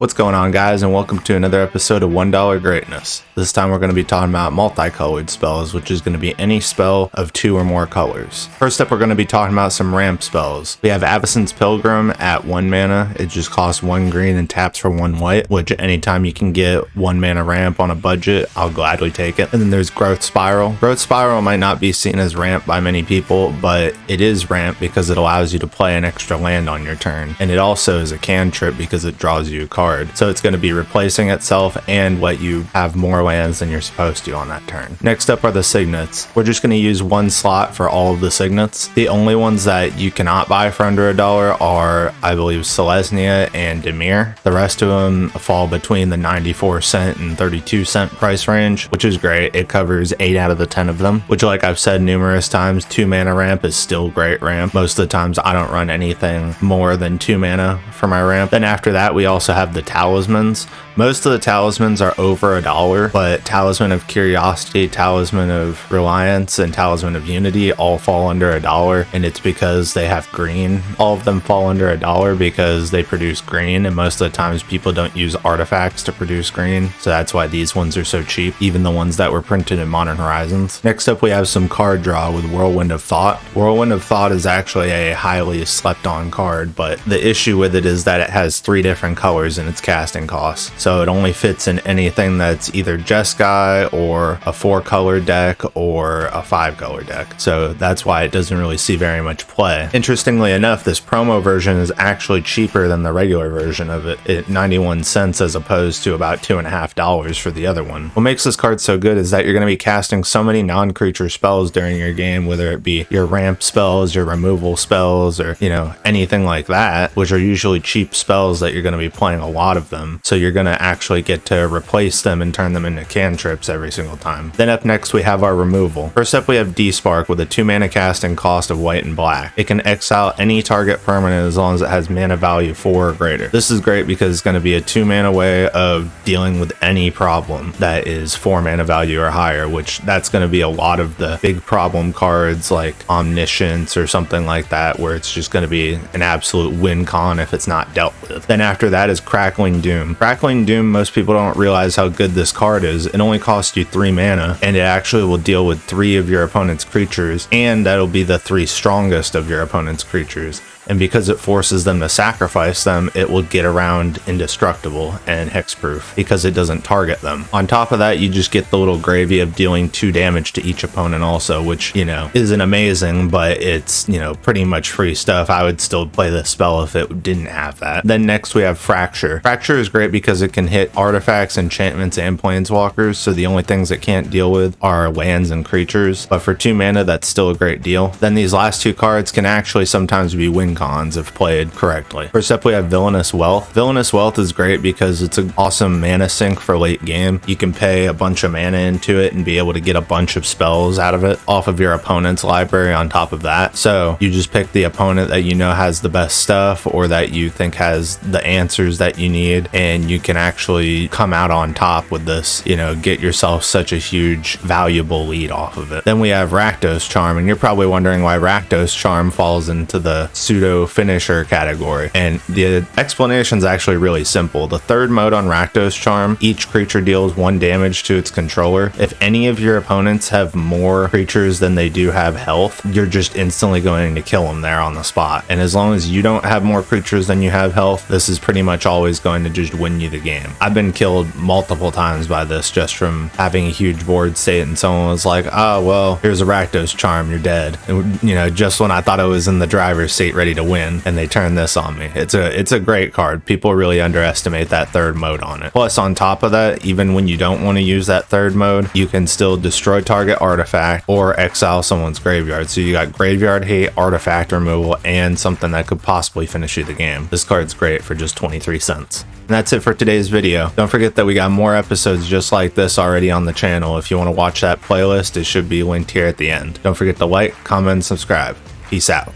What's going on, guys, and welcome to another episode of $1 Greatness. This time we're going to be talking about multicolored spells, which is going to be any spell of 2 or more colors. First up, we're going to be talking about some ramp spells. We have Avacyn's Pilgrim at 1 mana. It just costs 1 green and taps for 1 white, which anytime you can get 1 mana ramp on a budget, I'll gladly take it. And then there's Growth Spiral. Growth Spiral might not be seen as ramp by many people, but it is ramp because it allows you to play an extra land on your turn. And it also is a cantrip because it draws you a card. So it's going to be replacing itself and let you have more lands than you're supposed to on that turn. Next up are the Signets. We're just going to use 1 slot for all of the Signets. The only ones that you cannot buy for under $1 are, I believe, Selesnya and Dimir. The rest of them fall between the 94-cent and 32-cent price range, which is great. It covers 8 out of the 10 of them, which, like I've said numerous times, 2 mana ramp is still great ramp. Most of the times I don't run anything more than 2 mana for my ramp. Then after that, we also have the Talismans. Most of the Talismans are over $1, but Talisman of Curiosity, Talisman of Reliance, and Talisman of Unity all fall under $1, and it's because they have green. All of them fall under $1 because they produce green, and most of the times people don't use artifacts to produce green, so that's why these ones are so cheap, even the ones that were printed in Modern Horizons. Next up, we have some card draw with Whirlwind of Thought. Whirlwind of Thought is actually a highly slept on card, but the issue with it is that it has 3 different colors in its casting cost. So it only fits in anything that's either Jeskai or a 4-color deck or a 5-color deck. So that's why it doesn't really see very much play. Interestingly enough, this promo version is actually cheaper than the regular version of it at 91 cents as opposed to about $2.50 for the other one. What makes this card so good is that you're going to be casting so many non-creature spells during your game, whether it be your ramp spells, your removal spells, or, anything like that, which are usually cheap spells that you're going to be playing a lot of them. So you're going to actually get to replace them and turn them into cantrips every single time. Then up next, we have our removal. First up, we have D-Spark with a 2 mana casting cost of white and black. It can exile any target permanent as long as it has mana value 4 or greater. This is great because it's going to be a 2 mana way of dealing with any problem that is 4 mana value or higher, which that's going to be a lot of the big problem cards like Omniscience or something like that, where it's just going to be an absolute win con if it's not dealt with. Then after that is Crackling Doom. Crackling Doom, most people don't realize how good this card is. It only costs you 3 mana, and it actually will deal with 3 of your opponent's creatures, and that'll be the 3 strongest of your opponent's creatures. And because it forces them to sacrifice them, it will get around indestructible and hexproof because it doesn't target them. On top of that, you just get the little gravy of dealing 2 damage to each opponent also, which, isn't amazing, but it's, pretty much free stuff. I would still play this spell if it didn't have that. Then next we have Fracture. Fracture is great because it can hit artifacts, enchantments, and planeswalkers, so the only things it can't deal with are lands and creatures, but for 2 mana, that's still a great deal. Then these last 2 cards can actually sometimes be win cons if played correctly. First up, we have Villainous Wealth. Villainous Wealth is great because it's an awesome mana sink for late game. You can pay a bunch of mana into it and be able to get a bunch of spells out of it off of your opponent's library on top of that. So you just pick the opponent that has the best stuff or that you think has the answers that you need, and you can actually come out on top with this, get yourself such a huge valuable lead off of it. Then we have Rakdos Charm, and you're probably wondering why Rakdos Charm falls into the pseudo finisher category, and the explanation is actually really simple. The 3rd mode on Rakdos Charm, each creature deals 1 damage to its controller. If any of your opponents have more creatures than they do have health, you're just instantly going to kill them there on the spot. And as long as you don't have more creatures than you have health, this is pretty much always going to just win you the game. I've been killed multiple times by this just from having a huge board state, and someone was like, oh, well, here's a Rakdos Charm, you're dead. And, just when I thought I was in the driver's seat ready to win, and they turned this on me. It's a great card. People really underestimate that 3rd mode on it. Plus, on top of that, even when you don't want to use that 3rd mode, you can still destroy target artifact or exile someone's graveyard. So you got graveyard hate, artifact removal, and something that could possibly finish you the game. This card's great for just 23 cents. And that's it for today's video. Don't forget that we got more episodes just like this already on the channel. If you want to watch that playlist, it should be linked here at the end. Don't forget to like, comment, and subscribe. Peace out.